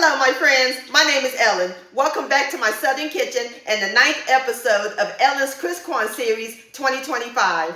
Hello, my friends. My name is Ellen. Welcome back to my Southern Kitchen and the 9th episode of Ellen's ChristKwan Series 2025.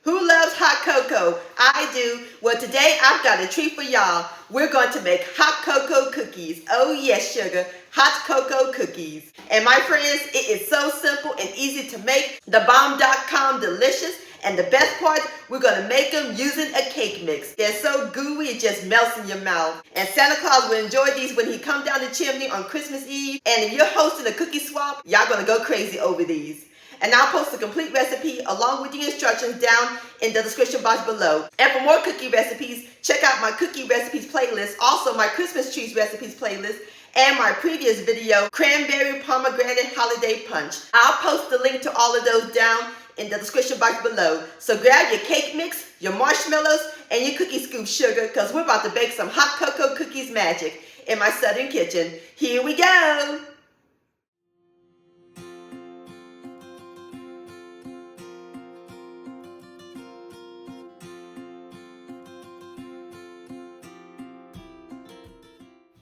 Who loves hot cocoa? I do. Well, today I've got a treat for y'all. We're going to make hot cocoa cookies. Oh yes, sugar. Hot cocoa cookies. And my friends, it is so simple and easy to make. TheBomb.com delicious. And the best part, we're going to make them using a cake mix. They're so gooey, it just melts in your mouth. And Santa Claus will enjoy these when he comes down the chimney on Christmas Eve. And if you're hosting a cookie swap, y'all going to go crazy over these. And I'll post a complete recipe along with the instructions down in the description box below. And for more cookie recipes, check out my cookie recipes playlist, also my Christmas trees recipes playlist, and my previous video, Cranberry Pomegranate Holiday Punch. I'll post the link to all of those down in the description box below. So grab your cake mix, your marshmallows, and your cookie scoop sugar, because we're about to bake some hot cocoa cookies magic in my Southern kitchen. Here we go.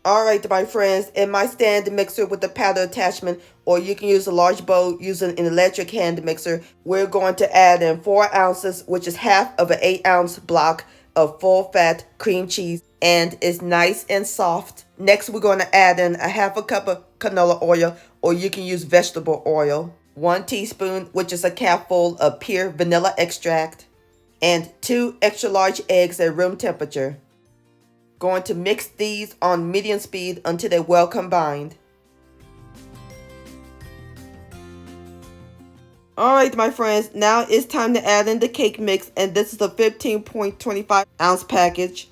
Alright, my friends, in my stand mixer with the powder attachment, or you can use a large bowl using an electric hand mixer, we're going to add in 4 ounces, which is half of an 8-ounce block of full-fat cream cheese, and it's nice and soft. Next, we're going to add in a half a cup of canola oil, or you can use vegetable oil, 1 teaspoon, which is a cupful of pure vanilla extract, and 2 extra large eggs at room temperature. Going to mix these on medium speed until they're well combined. Alright, my friends, now it's time to add in the cake mix, and this is a 15.25 ounce package.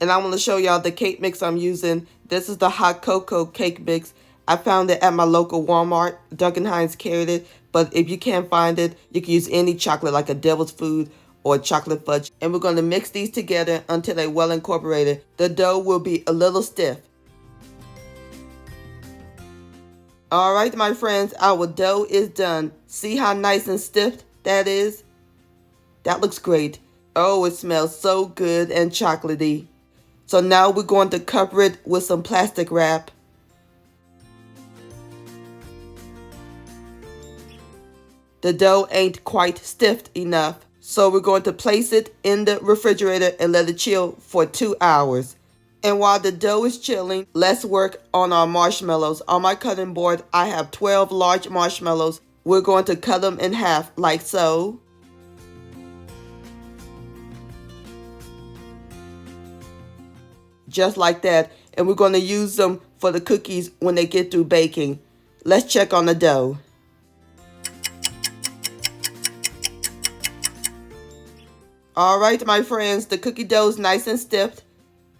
And I want to show y'all the cake mix I'm using. This is the hot cocoa cake mix. I found it at my local Walmart. Duncan Hines carried it, but if you can't find it, you can use any chocolate like a devil's food or chocolate fudge. And we're going to mix these together until they're well incorporated. The dough will be a little stiff. Alright, my friends, our dough is done. See how nice and stiff that is? That looks great. Oh, it smells so good and chocolatey. So now we're going to cover it with some plastic wrap. The dough ain't quite stiff enough, so we're going to place it in the refrigerator and let it chill for 2 hours. And while the dough is chilling, let's work on our marshmallows. On my cutting board, I have 12 large marshmallows. We're going to cut them in half like so. Just like that. And we're going to use them for the cookies when they get through baking. Let's check on the dough. Alright, my friends, the cookie dough is nice and stiff.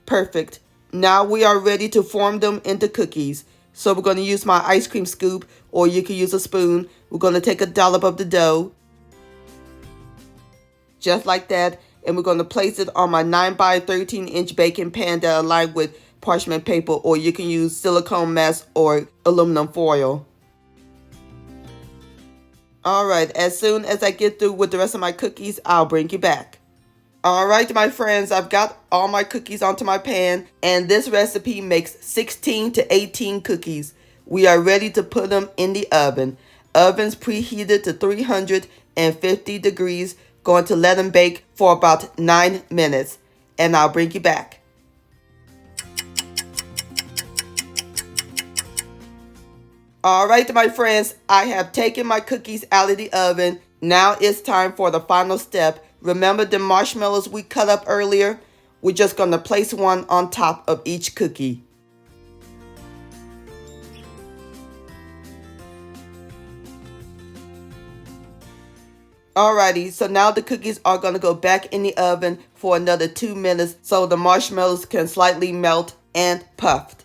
Perfect. Now we are ready to form them into cookies. So we're going to use my ice cream scoop, or you can use a spoon. We're going to take a dollop of the dough. Just like that. And we're going to place it on my 9 by 13 inch baking pan that I lined with parchment paper, or you can use silicone mask or aluminum foil. Alright, as soon as I get through with the rest of my cookies, I'll bring you back. Alright, my friends, I've got all my cookies onto my pan, and this recipe makes 16 to 18 cookies. We are ready to put them in the oven. Oven's preheated to 350 degrees. Going to let them bake for about 9 minutes, and I'll bring you back. Alright, my friends, I have taken my cookies out of the oven. Now it's time for the final step. Remember the marshmallows we cut up earlier? We're just going to place one on top of each cookie. Alrighty, so now the cookies are going to go back in the oven for another 2 minutes so the marshmallows can slightly melt and puffed.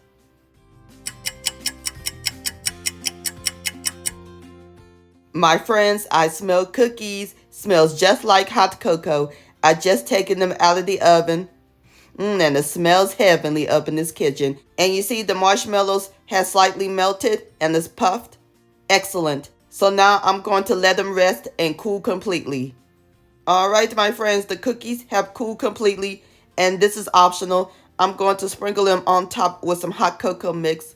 My friends, I smell cookies. Smells just like hot cocoa. I just taken them out of the oven. And it smells heavenly up in this kitchen. And you see the marshmallows has slightly melted and is puffed. Excellent. So now I'm going to let them rest and cool completely. All right, my friends, the cookies have cooled completely, and this is optional. I'm going to sprinkle them on top with some hot cocoa mix.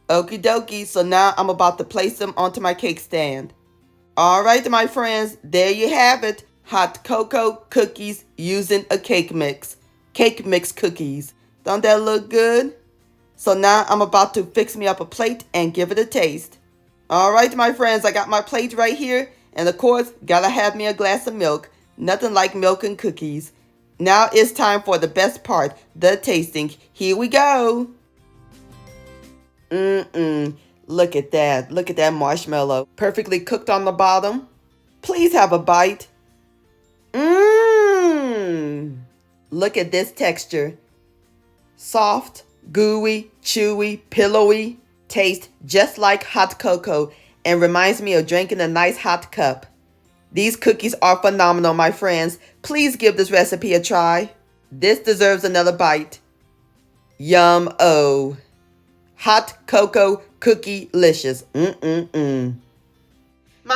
Okie dokie, so now I'm about to place them onto my cake stand. All right, my friends, there you have it. Hot cocoa cookies using a cake mix. Cake mix cookies. Don't that look good? So now I'm about to fix me up a plate and give it a taste. All right, my friends, I got my plate right here. And of course, gotta have me a glass of milk. Nothing like milk and cookies. Now it's time for the best part, the tasting. Here we go. Look at that. Look at that marshmallow. Perfectly cooked on the bottom. Please have a bite. Look at this texture. Soft, gooey, chewy, pillowy. Tastes just like hot cocoa and reminds me of drinking a nice hot cup. These cookies are phenomenal, my friends. Please give this recipe a try. This deserves another bite. Yum-o. Hot cocoa cookie-licious. My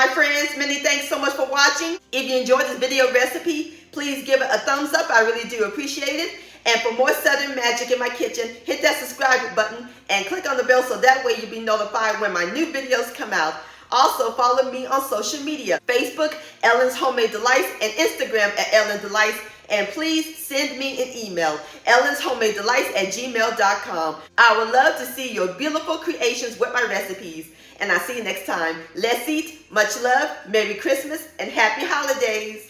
friends, many thanks so much for watching. If you enjoyed this video recipe, please give it a thumbs up. I really do appreciate it. And for more Southern magic in my kitchen, hit that subscribe button and click on the bell so that way you'll be notified when my new videos come out. Also, follow me on social media, Facebook, Ellen's Homemade Delights, and Instagram at Ellen Delights. And please send me an email, ellenshomemadedelights@gmail.com. I would love to see your beautiful creations with my recipes. And I'll see you next time. Let's eat. Much love. Merry Christmas and Happy Holidays.